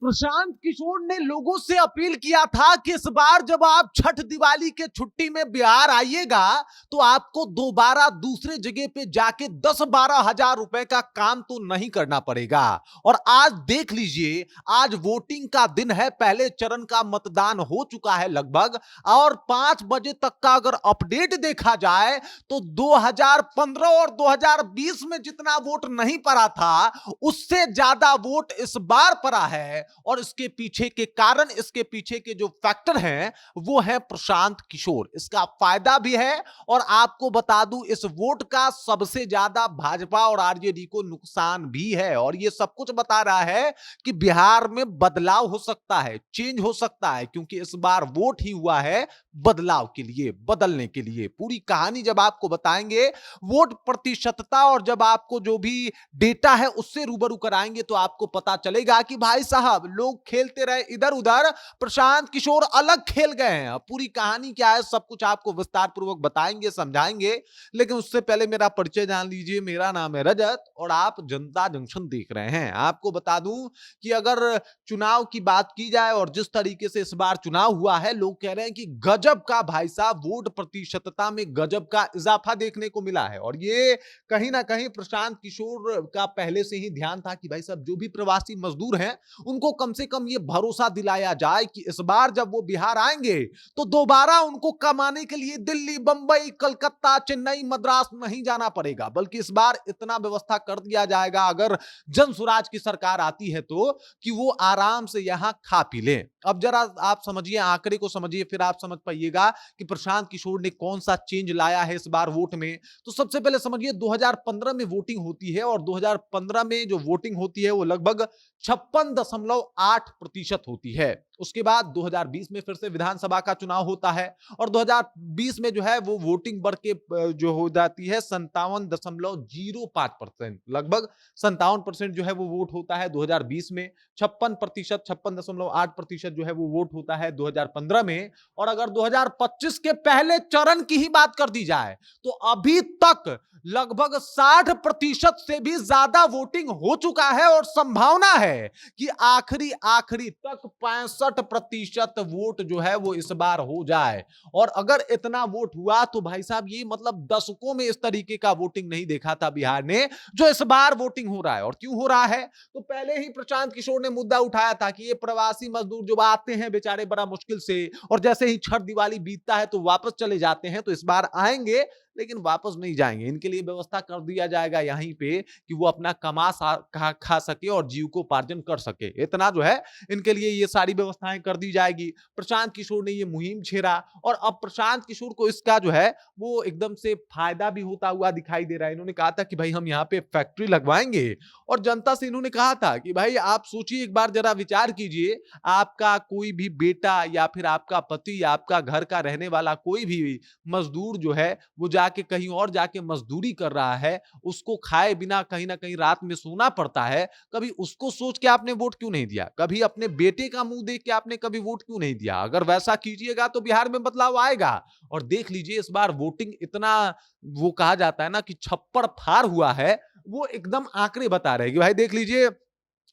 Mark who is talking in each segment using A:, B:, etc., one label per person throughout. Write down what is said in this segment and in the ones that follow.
A: प्रशांत किशोर ने लोगों से अपील किया था कि इस बार जब आप छठ दिवाली के छुट्टी में बिहार आइएगा तो आपको दोबारा दूसरे जगह पे जाके 10-12 हजार रुपए का काम तो नहीं करना पड़ेगा। और आज देख लीजिए, आज वोटिंग का दिन है, पहले चरण का मतदान हो चुका है लगभग, और 5 बजे तक का अगर अपडेट देखा जाए तो 2015 और 2020 में जितना वोट नहीं पड़ा था उससे ज्यादा वोट इस बार पड़ा है। और इसके पीछे के कारण, इसके पीछे के जो फैक्टर हैं वो है प्रशांत किशोर। इसका फायदा भी है और आपको बता दूं इस वोट का सबसे ज्यादा भाजपा और आरजेडी को नुकसान भी है। और ये सब कुछ बता रहा है कि बिहार में बदलाव हो सकता है, चेंज हो सकता है, क्योंकि इस बार वोट ही हुआ है बदलाव के लिए, बदलने के लिए। पूरी कहानी जब आपको बताएंगे, वोट प्रतिशतता और जब आपको जो भी डेटा है उससे रूबरू कराएंगे तो आपको पता चलेगा कि भाई साहब लोग खेलते रहे इधर उधर, प्रशांत किशोर अलग खेल गए हैं। पूरी कहानी क्या है सब कुछ आपको विस्तार पूर्वक बताएंगे, समझाएंगे। लेकिन उससे पहले मेरा परिचय जान लीजिए। मेरा नाम है रजत और आप जनता जंक्शन देख रहे हैं। आपको बता दूं कि अगर चुनाव की बात की जाए और जिस तरीके से इस बार चुनाव हुआ है, लोग कह रहे हैं कि गजब का भाई साहब वोट प्रतिशतता में गजब का इजाफा देखने को मिला है। और ये कहीं ना कहीं प्रशांत किशोर का पहले से ही ध्यान था कि भाई साहब जो भी प्रवासी मजदूर हैं उनको कम से कम ये भरोसा दिलाया जाए कि इस बार जब वो बिहार आएंगे तो दोबारा उनको कमाने के लिए दिल्ली, बंबई, कलकत्ता, चेन्नई, मद्रास नहीं जाना पड़ेगा, बल्कि इस बार इतना व्यवस्था कर दिया जाएगा अगर जन स्वराज की सरकार आती है तो, कि वो आराम से यहां खा पी ले। अब जरा आप समझिए, आंकड़े को समझिए, फिर आप समझ पाइएगा कि प्रशांत किशोर ने कौन सा चेंज लाया है इस बार वोट में। तो सबसे पहले समझिए, 2015 में वोटिंग होती है और 2015 में जो वोटिंग होती है वो लगभग 56.8% होती है। उसके बाद 2020 में फिर से विधानसभा का चुनाव होता है और 2020 में जो है वो वोटिंग बढ़ के जो हो जाती है 57.05%, लगभग 57% जो है वो वोट होता है 2020 में। 56%, 56.8% जो है वो वोट होता है 2015 में। और अगर 2025 के पहले चरण की ही बात कर दी जाए तो अभी तक लगभग 60% से भी ज्यादा वोटिंग हो चुका है और संभावना है कि आखिरी तक 65% वोट जो है वो इस बार हो जाए। और अगर इतना वोट हुआ तो भाई साहब ये मतलब दशकों में इस तरीके का वोटिंग नहीं देखा था बिहार ने, जो इस बार वोटिंग हो रहा है। और क्यों हो रहा है तो पहले ही प्रशांत किशोर ने मुद्दा उठाया था कि ये प्रवासी मजदूर जो आते हैं बेचारे बड़ा मुश्किल से, और जैसे ही छठ दिवाली बीतता है तो वापस चले जाते हैं, तो इस बार आएंगे लेकिन वापस नहीं जाएंगे। इनके लिए व्यवस्था कर दिया जाएगा यहीं पे कि वो अपना खा सके और जीविकोपार्जन कर सके। इतना जो है इनके लिए ये सारी व्यवस्थाएं कर दी जाएगी। प्रशांत किशोर ने ये मुहिम छेड़ा और अब प्रशांत किशोर को इसका जो है वो एकदम से फायदा भी होता हुआ दिखाई दे रहा है। इन्होंने कहा था कि भाई हम यहाँ पे फैक्ट्री लगवाएंगे और जनता से इन्होंने कहा था कि भाई आप सोचिए, एक बार जरा विचार कीजिए, आपका कोई भी बेटा या फिर आपका पति या आपका घर का रहने वाला कोई भी मजदूर जो है वो जाके कहीं और जाके मजदूरी कर रहा है, उसको खाए बिना कहीं ना कहीं रात में सोना पड़ता है। कभी उसको सोच के आपने वोट क्यों नहीं दिया? कभी अपने बेटे का मुंह देख के आपने कभी वोट क्यों नहीं दिया? अगर वैसा कीजिएगा तो बिहार में बदलाव आएगा। और देख लीजिए इस बार वोटिंग इतना, वो कहा जाता है ना कि छप्पर फाड़ हुआ है, वो एकदम आंकड़े बता रहे हैं कि भाई देख लीजिए,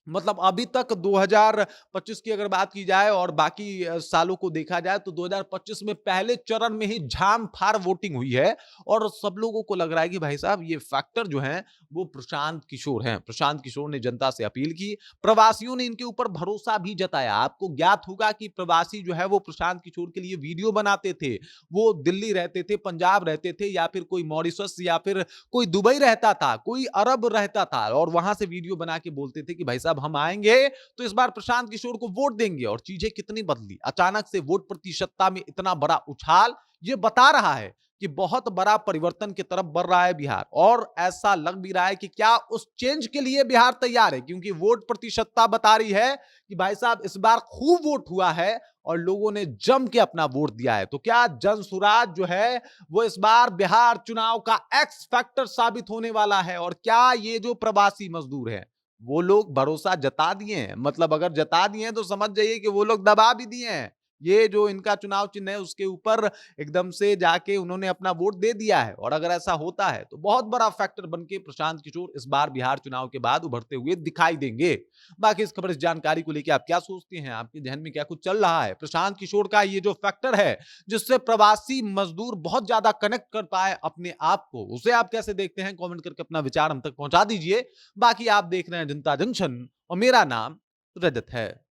A: मतलब अभी तक 2025 की अगर बात की जाए और बाकी सालों को देखा जाए तो 2025 में पहले चरण में ही झाम फाड़ वोटिंग हुई है। और सब लोगों को लग रहा है कि भाई साहब ये फैक्टर जो है वो प्रशांत किशोर हैं। प्रशांत किशोर ने जनता से अपील की, प्रवासियों ने इनके ऊपर भरोसा भी जताया। आपको ज्ञात होगा कि प्रवासी जो है वो प्रशांत किशोर के लिए वीडियो बनाते थे। वो दिल्ली रहते थे, पंजाब रहते थे, या फिर कोई मॉरिशस या फिर कोई दुबई रहता था, कोई अरब रहता था, और वहां से वीडियो बना के बोलते थे कि भाई साहब हम आएंगे तो इस बार प्रशांत किशोर को वोट देंगे। और चीजें कितनी बदली, अचानक से वोट प्रतिशतता में इतना बड़ा उछाल, ये बता रहा है कि बहुत बड़ा परिवर्तन की तरफ बढ़ रहा है बिहार। और ऐसा लग भी रहा है कि क्या उस चेंज के लिए बिहार तैयार है, क्योंकि वोट प्रतिशतता बता रही है कि भाई साहब इस बार खूब वोट हुआ है और लोगों ने जम के अपना वोट दिया है। तो क्या जन स्वराज जो है वो इस बार बिहार चुनाव का एक्स फैक्टर साबित होने वाला है? और क्या ये जो प्रवासी मजदूर हैं वो लोग भरोसा जता दिए हैं? मतलब अगर जता दिए हैं तो समझ जाइए कि वो लोग दबा भी दिए हैं ये जो इनका चुनाव चिन्ह है उसके ऊपर एकदम से जाके उन्होंने अपना वोट दे दिया है। और अगर ऐसा होता है तो बहुत बड़ा फैक्टर बनके प्रशांत किशोर इस बार बिहार चुनाव के बाद उभरते हुए दिखाई देंगे। बाकी इस खबर, इस जानकारी को लेके आप क्या सोचती हैं? आपके ज़हन में क्या कुछ चल रहा है? प्रशांत किशोर का ये जो फैक्टर है जिससे प्रवासी मजदूर बहुत ज्यादा कनेक्ट कर पाए अपने आप को, उसे आप कैसे देखते हैं? कमेंट करके अपना विचार हम तक पहुंचा दीजिए। बाकी आप देख रहे हैं जनता जंक्शन और मेरा नाम रजत है।